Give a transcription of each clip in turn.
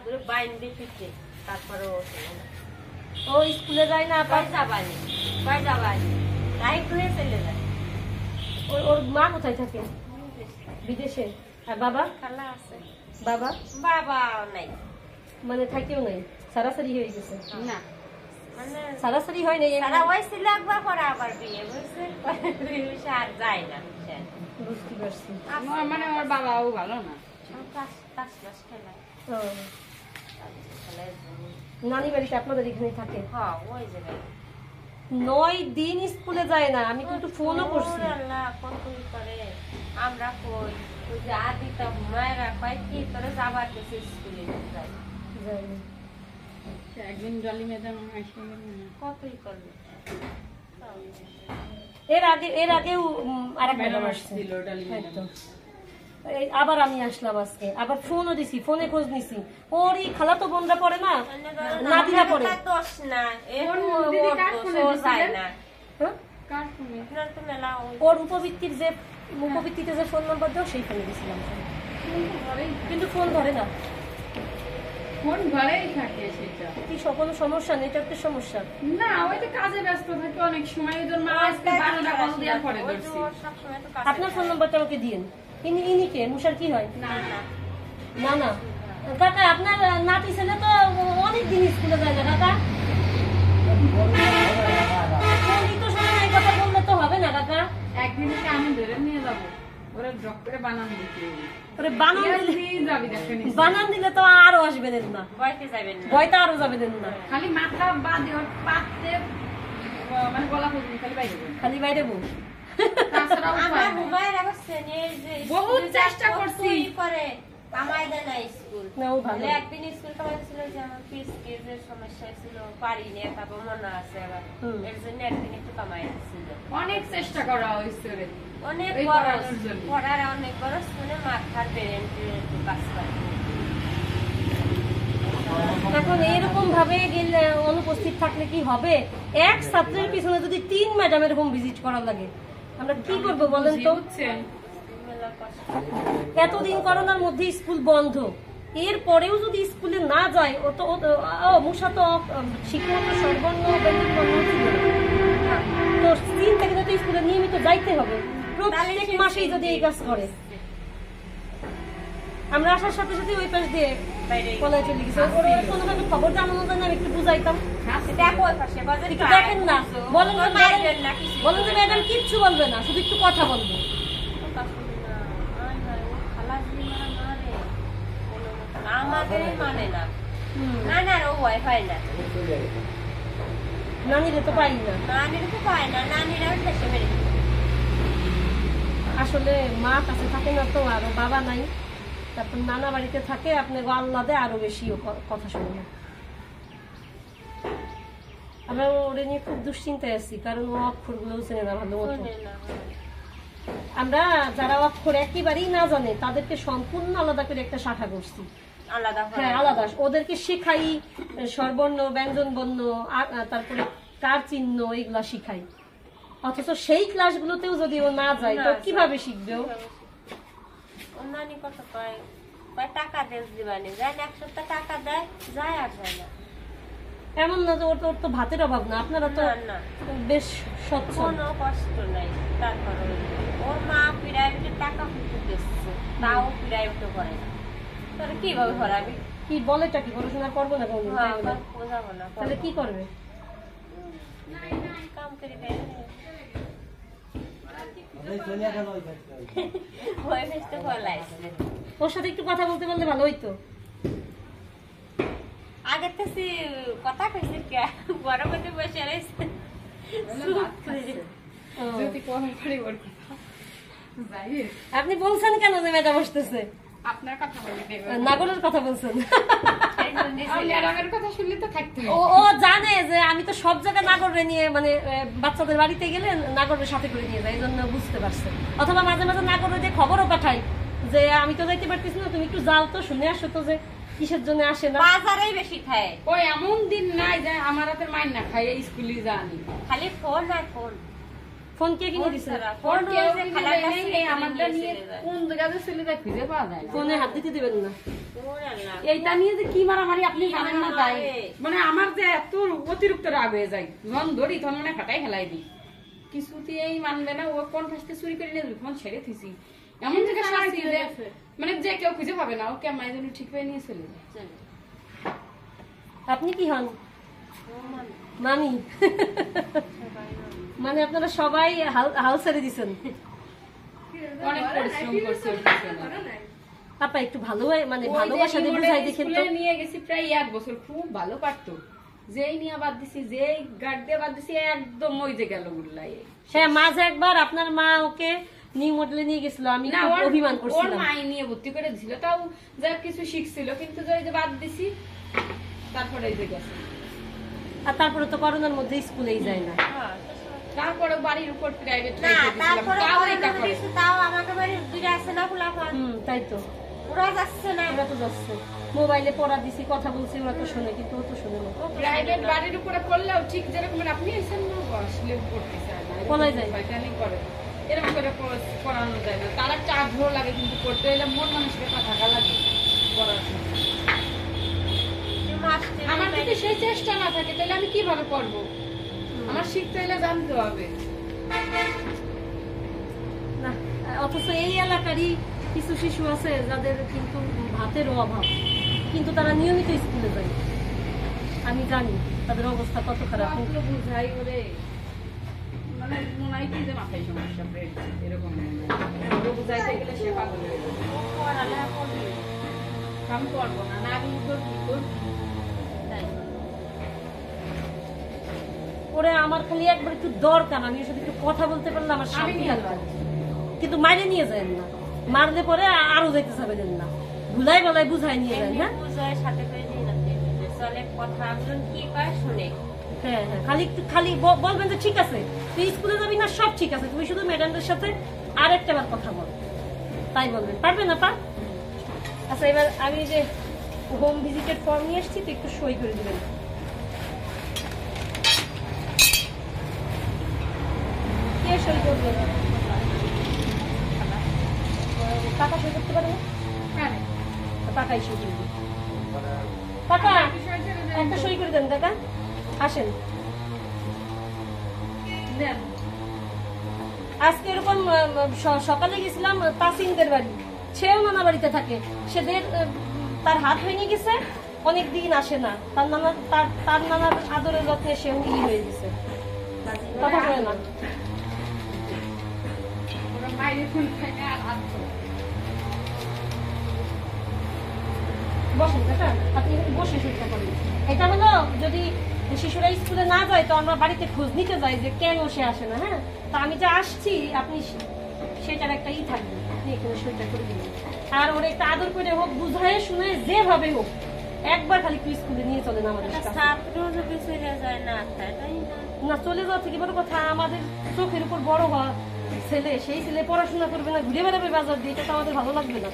ধরে বাইন দেখেছে তারপরে ও স্কুলে যায় না কয় যাবানি তাই করে চলে যায়। ওর মা কোথায় থাকে? বিদেশে। আর বাবা? খালা আছে। বাবা? বাবা নাই, মানে থাকিও নাই, সারাসারি হয়ে গেছে? না মানে সারাসারি হয় নাই, সারা হয়েছিল একবার, পরে আবার বিয়ে হয়েছে, আর যায় না। বুঝতে পারছি। মানে আমার বাবাও ভালো না, নানি বাড়িতে আপনাদের এখানে থাকে? হ্যাঁ ওই জায়গায় 9 দিন স্কুলে যায় না, আমি কিন্তু ফোনও করছি। ফোন করে আমরা কই ওই যে আদিটা মায়েরা কয় কি তোরা যাবার কিছু স্কুলে যাই একদিন জলি ম্যাডাম কতই করবে। এর আগেও আরেক ম্যাডাম আসছিল, আবার আমি আসলাম আজকে, আবার ফোনও দিছি, ফোনে খোঁজ নিছি। ওরই খালাতো বোনরা পড়ে না, নাতিরা পড়ে। দোষ না, ওর উপবৃত্তির যে উপবৃত্তিতে যে ফোন নাম্বার দাও সেই ফোনে দিছিলাম, কিন্তু ফোন ধরে না। ফোন ঘরেই থাকে, সেটা কি সকল সমস্যা, নেটওয়ার্কের সমস্যা না, ওই তো কাজে ব্যস্ত থাকে অনেক সময়। ওদের মা আজকে 12টা কল দেওয়ার পরে ধরছি। আপনার ফোন নাম্বারটা আমাকে দিয়েন। ইনি কে? মুশার কি হয়? না না না কাকা, আপনার নাতি ছেলে তো অনেক দিন স্কুলে যায় না কাকা। তো সময় এই কথা বললে তো হবে না কাকা। একদিনকে আমি ধরে নিয়ে যাবো, ওরা ড্রপ করে বানান দিতে। বানান দিলে তো আরো আসবেন না, ভয়টা আরো যাবেন না। খালি মাথা বাদে পাততে মানে গলা পর্যন্ত খালি বাইরে বউ। বহুত চেষ্টা করছি, একদিন স্কুল ছিল যে আমার সমস্যা ছিল, পারি না, তারপর মনে আছে আবার এর জন্য একদিন একটু কামাই ছিল। অনেক চেষ্টা করা হয়েছে, অনেক পড়ার অনেক বড় শুনে মাথার কাজ করে। এখন এরকম ভাবে গেলে অনুপস্থিত থাকলে কি হবে? এক ছাত্রের পিছনে যদি 3 ম্যাডাম এরকম ভিজিট করা লাগে, আমরা কি করবো বলেন তো? এতদিন করোনার মধ্যে স্কুল বন্ধ, এরপরেও যদি স্কুলে না যায়, ও তো মুসা তো শিক্ষাগত সর্বর্ণ তো 3 থেকে তো স্কুলে নিয়মিত যাইতে হবে, প্রত্যেক মাসেই যদি এই কাজ করে। আমরা আসার সাথে সাথে ওই পাশ দিয়ে পলায় চলে গেছে, কোনোভাবে খবর জানানো যায় না, একটু বুঝাইতাম। দেখেন না, বলেন যে ম্যাডাম কিচ্ছু বলবে না, শুধু একটু কথা বলবে। নানিরে তো পাই না, আসলে মা কাছে থাকে না তো, আরো বাবা নাই, তারপর নানা বাড়িতে থাকে, আপনার আল্লাহ দেয় আরো বেশি কথা শুনে। আমরা ওরে নিয়ে খুব দুশ্চিন্তায় আছি, কারণ ও অক্ষর গুলো চেনে না ভালো মতো। আমরা যারা অক্ষর একেবারেই না জানে তাদেরকে সম্পূর্ণ আলাদা করে একটা শাখা করছি, হ্যাঁ আলাদা। ওদেরকে শেখাই স্বরবর্ণ, ব্যঞ্জন বর্ণ, তারপরে কার চিহ্ন, এগুলা শিখাই। অথচ সেই ক্লাসগুলোতেও যদি ও না যায় তো কিভাবে শিখবে? টাকা দিবানি যায় না, 1 সপ্তাহ টাকা দেয়, যায় আর যায় না। এমন না যে ওর তো ভাতের অভাব না, আপনারা তো বেশ সচ্ছল, কোনো কষ্ট নাই। তারপরে ওর মা প্রাইভেটে টাকা দিচ্ছে, তাও প্রাইভেটে করে না, তাহলে কিভাবে করাবি? কি বলেটা কি? পড়াশোনা করবো না কোনদিন? বোঝাবো না, তাহলে কি করবে? কাম করি ওর সাথে একটু কথা বলতে বললে ভালো হইতো। আগে তো কথা কইছে, বড় মধ্যে বসে রয়েছে। আপনি বলছেন কেন যে ম্যাডাম আসতেছে? আপনার কথা বলতে নাগরের কথা বলছেন। ও জানে যে আমি তো সব জায়গায় নাগরে নিয়ে, মানে বাচ্চাদের বাড়িতে গেলে নাগরের সাথে করে নিয়ে যাই, এই জন্য বুঝতে পারছে। অথবা মাঝে মাঝে নাগরে দিয়ে খবরও পাঠাই যে আমি তো যাইতে পারতেছি না, তুমি একটু যাও তো, শুনে আসো তো যে কিসের জন্য আসে না। বাজারেই বেশি খায়। ওই এমন দিন নাই যে আমার হাতের মাইন না খাই, স্কুলে জানি খালি ফোন আর ফোন। ফোন কে কিনে দিছে? ফোন কে আমারটা নিয়ে কোন জায়গাতে চলে যায় খুঁজে পাওয়া যায় না। ফোনে হাত দিতে দিবেন না। ওরে আল্লাহ। এইটা নিয়ে যে কি মারামারি আপনি কি জানেন না তাই মারামারি? মানে আমার যে এত অতিরিক্ত রাগ হয়ে যায় যখন ধরি তখন মানে খাটাই খেলাই দিই কিছুতেই মানবে না ও কোন ফাঁসতে চুরি করে নিয়ে ফোন ছেড়ে থিছি এমন জায়গায় শাস্তি যে মানে যে কেউ খুঁজে পাবে না ওকে আমার জন্য ঠিক হয়ে নিয়ে চলে যায়। চলো। আপনি কি হন? ও মামি, মামি। সবাই মামি। মানে আপনারা সবাই হাল ছেড়ে দিচ্ছেন। অনেক পরিশ্রম করছে ওর পিছনে। আপা একটু ভালো মানে ওই যে ভালোবাসা দিয়ে ইমোডেল বুঝাই দেখেন তো। স্কুলে নিয়ে গেছি প্রায় 1 বছর খুব ভালো পারতো যেই নিয়ে বাদ দিছি যেই গার্ড দিয়ে বাদ দিছি একদম ওই যে গেল উল্লাই হ্যাঁ মাঝে একবার আপনার মা ওকে নিউ মডেলে নিয়ে গেছিল, আমি না খুব ওর অভিমান ওর করছিলাম। মাই নিয়ে ভর্তি করে দিছিল তাও যা কিছু শিখছিল কিন্তু যে ওই যে বাদ দিছি তারপরে এই যে গেছে আর তারপরে তো করোনার মধ্যে স্কুলেই যায় না। হ্যাঁ, তো সব- তারপরে বাড়ির উপর প্রাইভেট না, তারপরে তাও ওরা এটা করে দিছে, তাও আমাকে বাড়ির দুইটা আছে না ফুলাফান। তাই তো, ওরা যাচ্ছে না। ওরা তো যাচ্ছে মোবাইলে পড়া দিছি, কথা বলছি, ওরা তো শোনে, কিন্তু ও তো শোনে না। প্রাইভেট বাড়ির উপরে পড়লেও ঠিক যেরকম আপনি এসেন না বসলে পড়তেছে পড়াই যায়। শয়তানি করে এরকম করে পড়ানো যায় না তার একটা আগ্রহ লাগে কিন্তু পড়তে হলে মন মানসিকতা থাকা লাগে পড়ার সময়। মাস্টার আমার যদি সেই চেষ্টা না থাকে তাহলে আমি কিভাবে পড়বো আমার শিখতে হলে জানতে হবে না, অথচ এই এলাকারই কিছু শিশু আছে যাদের কিন্তু ভাতের অভাব, কিন্তু তারা নিয়মিত স্কুলে যায়। আমি জানি তাদের অবস্থা কত খারাপ। কত বুঝাই ওরে মানে মনে হয় কি যে মাথায় সমস্যা ব্রেন এরকম মনে হয়। ওরে বুঝাইতে গেলে সে পাগল হয়ে যাবে পড়ালেখা করবে। আমি করবো না না আমি করবি করবি তাই। ওরে আমার খালি একবার একটু দরকার, আমি ওর সাথে একটু কথা বলতে পারলে আমার আমি শান্তি নিয়ে লাগবে। যাবো। কিন্তু মাইরে নিয়ে যায় না, মারলে পরে আরো যাইতে যাবেন না, ভুলাই বলাই বুঝাই নিয়ে যায়। এমনি হ্যাঁ বুঝায় সাথে করে নিয়ে যাচ্ছে। যে চলে কথা একজন কি কয় শুনে। হ্যাঁ হ্যাঁ, খালি একটু খালি বলবেন যে ঠিক আছে তুই স্কুলে যাবি না, সব ঠিক আছে, তুমি শুধু ম্যাডামদের সাথে আর একটা বার কথা বল, তাই বলবেন। পারবে না পা? আচ্ছা এবার আমি যে হোম ভিজিটের ফর্ম নিয়ে এসেছি, তো একটু সই করে দিবেন। কে সই করবে? টাকা সই করতে পারবে? হ্যাঁ টাকাই সই করবে। টাকা একটা সই করে দেন দাদা, আসেন। দেন আজকে এরকম সকালে গেছিলাম তাসিনদের বাড়ি, সেও নানা বাড়িতে থাকে, সেদের তার হাত ভেঙে গেছে, অনেক দিন আসে না, তার নানার আদরের যত্নে সেও ই হয়ে গেছে, কথা বলে না। ওরা বাইরে ফুল খায় আর হাত ধরে। বসেন কাকা, আপনি এখানে বসে চিন্তা করেন। এটা হলো যদি শিশুরা স্কুলে না যায় তো আমরা বাড়িতে খোঁজ নিতে যাই যে কেন সে আসে না। হ্যাঁ, তা আমি যে আসছি আপনি সেটার একটা ই থাকবে, আপনি এখানে সইটা করে দিবেন। আর ওর একটা আদর করে হোক, বুঝায় শুনে যেভাবে হোক একবার খালি একটু স্কুলে নিয়ে চলেন আমাদের একটা কাছে। ছাত্র যদি চলে যায় না খায়, তাই না? না চলে যাওয়া থেকে বড় কথা, আমাদের চোখের উপর বড় হওয়া ছেলে, সেই ছেলে পড়াশোনা করবে না, ঘুরে বেড়াবে বাজার দিয়ে, এটা তো আমাদের ভালো লাগবে না।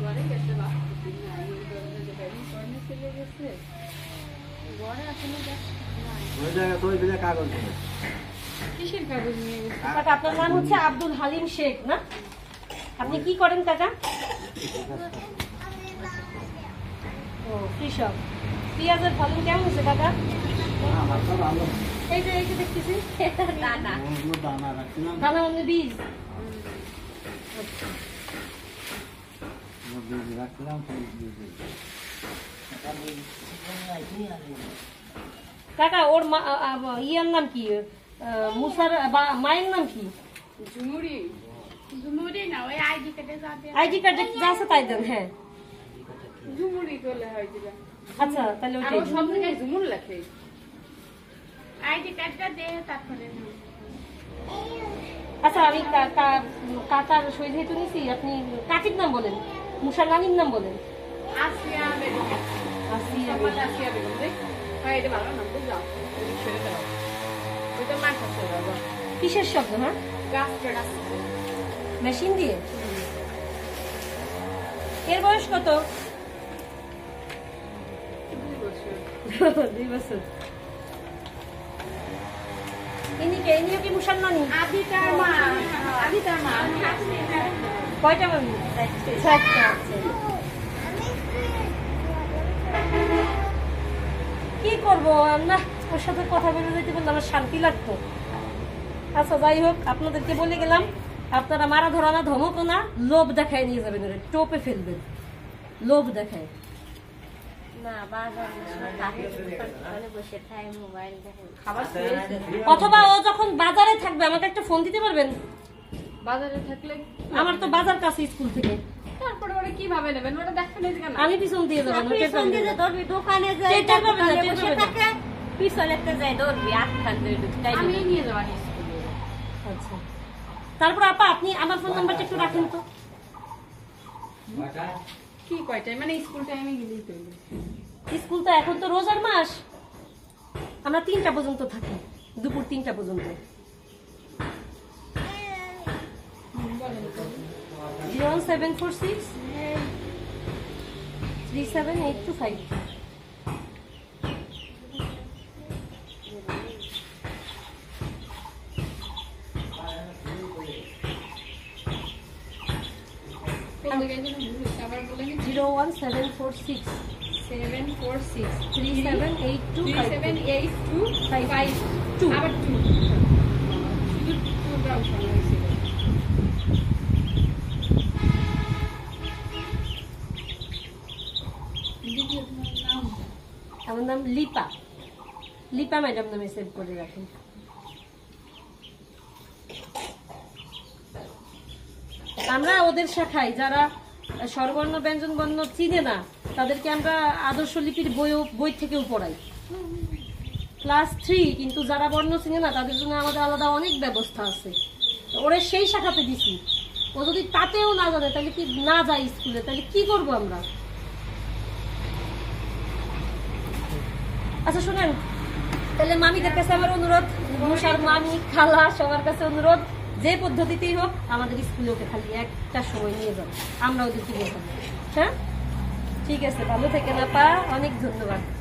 ঘরে গেছে বাচ্চা না এই ধরনের যে ব্যায়াম করনে চলে গেছে ঘরে এখনো যাচ্ছে না। ওই জায়গায় তো ওই দিকে কাগজ নেই। কিসের কাগজ নিয়ে গেছে কাকা আপনার নাম হচ্ছে আব্দুল হালিম শেখ না? আপনি কি করেন কাকা? ও কৃষক। পেঁয়াজের ফলন কেমন হচ্ছে কাকা? আমার তো ভালো। এই যে দেখতেছি দানা। ওগুলো দানা রাখছিলাম, দানা মানে বীজ। ওগুলো বীজ রাখছিলাম, সেই বীজ। কাকা ওর ইয়ার নাম কি? মুসার মায়ের নাম কি? ঝুমুরি ঝুমুরি না ওই আইডি কার্ডে যাবে আইডি কার্ডে যা আছে তাই দেন। হ্যাঁ ঝুমুরি করলে হয় দিবা আচ্ছা, তাহলে আর ওইটাই ও সব জায়গায় ঝুমুর লেখে আইডি কার্ডটা দে তারপরে আচ্ছা আমি কাকার সই যেহেতু নিছি, আপনি কাকির নাম বলেন, মুসার রানীর নাম বলেন। আসিয়া বেগম আসিয়া সমাজ আসিয়া বেগম দেখ হয় এটা ভালো নাম বুঝলাম ছেড়ে দাও ওইটা মাছ আছে বাবা কিসের শব্দ? হ্যাঁ, গাছ কাটা মেশিন দিয়ে। এর বয়স কত? 2 বছর 2 বছর। ইনিও কি মুসার নানি? আদিতার মা। আদিতার মা। কয়টা মামি? 4টা। আচ্ছা। কি করবো না, ওর সাথে কথা বলে যেতে বললে আমার শান্তি লাগতো। আচ্ছা যাই হোক, আপনাদেরকে বলে গেলাম, আপনারা মারা ধরা না, ধমকও না, লোভ দেখায় নিয়ে যাবেন, ওরে টোপে ফেলবেন, লোভ দেখায়। না বাজার বসে খাই মোবাইল দেখে খাবার অথবা ও যখন বাজারে থাকবে আমাকে একটা ফোন দিতে পারবেন? বাজারে থাকলে আমার তো বাজার কাছে স্কুল থেকে, তারপরে ওরা কিভাবে নেবেন? ওরা দেখেন কেন? আমি পিছন দিয়ে যাবেন, ওকে পিছন দিয়ে যে ধরবি, দোকানে যাই টের পাবে না, দোকানে টের বসে পাবে না। থাকে, পিছনেতে যাই ধরবি, আটখান ধরবি, তাই আমি না? নিয়ে যাওয়া স্কুলে। আচ্ছা, তারপর আপা আপনি আমার ফোন নাম্বারটা একটু রাখেন তো। কি কয়টায়? মানে স্কুল টাইমে গেলেই তো। স্কুল তো এখন তো রোজার মাস, আমরা 3টা পর্যন্ত থাকি, দুপুর 3টা পর্যন্ত। 01746 37825। আবার বলে 01746 746 37825। আবার 2 শুধু 2 টা অপশন হয়েছিল। আমার নাম লিপা, লিপা ম্যাডাম নামে সেভ করে রাখেন। আমরা ওদের শাখায় যারা স্বরবর্ণ ব্যঞ্জন বর্ণ চিনে না, তাদেরকে আমরা আদর্শ লিপির বই থেকেও পড়াই, ক্লাস 3। কিন্তু যারা বর্ণ চিনে না তাদের জন্য আমাদের আলাদা অনেক ব্যবস্থা আছে, ওরা সেই শাখাতে দিছি। ও যদি তাতেও না জানে তাহলে কি না যায় স্কুলে, তাহলে কি করবো আমরা? আচ্ছা শোনেন, তাহলে মামিদের কাছে আমার অনুরোধ, মুসার মামি খালা সবার কাছে অনুরোধ, যে পদ্ধতিতেই হোক আমাদের স্কুলে ওকে খালি একটা সময় নিয়ে যাবো, আমরা ওদেরকে নিয়ে যাবো। হ্যাঁ ঠিক আছে, ভালো থেকেন আপা, অনেক ধন্যবাদ।